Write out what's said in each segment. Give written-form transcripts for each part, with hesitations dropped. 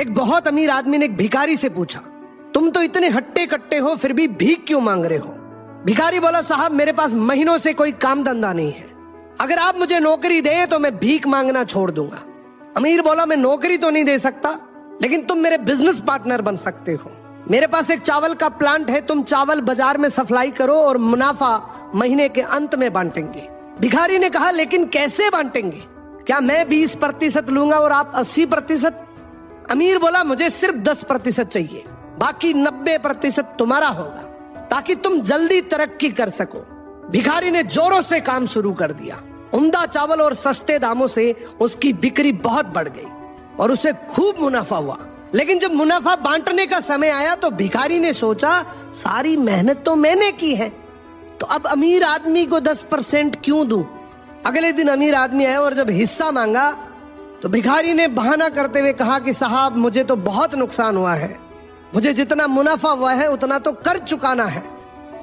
एक बहुत अमीर आदमी ने एक भिखारी से पूछा, तुम तो इतने हट्टे कट्टे हो फिर भी भीख क्यों मांग रहे हो? भिखारी बोला, साहब मेरे पास महीनों से कोई काम धंधा नहीं है, अगर आप मुझे नौकरी दें तो मैं भीख मांगना छोड़ दूंगा। अमीर बोला, मैं नौकरी तो नहीं दे सकता, लेकिन तुम मेरे बिजनेस पार्टनर बन सकते हो। मेरे पास एक चावल का प्लांट है, तुम चावल बाजार में सप्लाई करो और मुनाफा महीने के अंत में बांटेंगे। भिखारी ने कहा, लेकिन कैसे बांटेंगे? क्या मैं 20% लूंगा और आप 80%? अमीर बोला, मुझे सिर्फ 10% चाहिए, बाकी 90% तुम्हारा होगा, ताकि तुम जल्दी तरक्की कर सको। भिखारी ने जोरों से काम शुरू कर दिया। उम्दा चावल और सस्ते दामों से उसकी बिक्री बहुत बढ़ गई और उसे खूब मुनाफा हुआ। लेकिन जब मुनाफा बांटने का समय आया तो भिखारी ने सोचा, सारी मेहनत तो मैंने की है, तो अब अमीर आदमी को 10% क्यों दूं? अगले दिन अमीर आदमी आया और जब हिस्सा मांगा तो भिखारी ने बहाना करते हुए कहा कि साहब मुझे तो बहुत नुकसान हुआ है, मुझे जितना मुनाफा हुआ है उतना तो कर चुकाना है,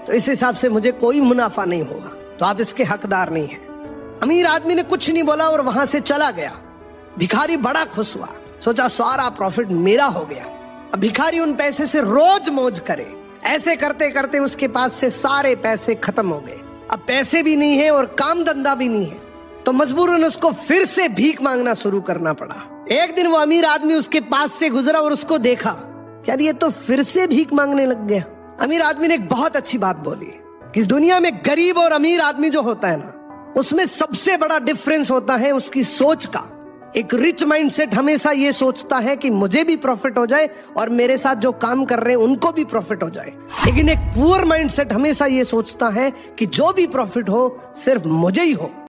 तो इस हिसाब से मुझे कोई मुनाफा नहीं हुआ, तो आप इसके हकदार नहीं हैं। अमीर आदमी ने कुछ नहीं बोला और वहां से चला गया। भिखारी बड़ा खुश हुआ, सोचा सारा प्रॉफिट मेरा हो गया। अब भिखारी उन पैसे से रोज मौज करे। ऐसे करते करते उसके पास से सारे पैसे खत्म हो गए। अब पैसे भी नहीं है और काम धंधा भी नहीं है, तो मजबूरन उसको फिर से भीख मांगना शुरू करना पड़ा। एक दिन वो अमीर आदमी उसके पास से गुजरा और उसको देखा, यार ये तो फिर से भीख मांगने लग गया। अमीर आदमी ने एक बहुत अच्छी बात बोली कि इस दुनिया में गरीब और अमीर आदमी जो होता है ना, उसमें सबसे बड़ा डिफरेंस होता है उसकी सोच का। एक रिच माइंडसेट हमेशा ये सोचता है कि मुझे भी प्रॉफिट हो जाए और मेरे साथ जो काम कर रहे हैं उनको भी प्रॉफिट हो जाए, लेकिन एक पुअर माइंडसेट हमेशा ये सोचता है कि जो भी प्रॉफिट हो सिर्फ मुझे ही हो।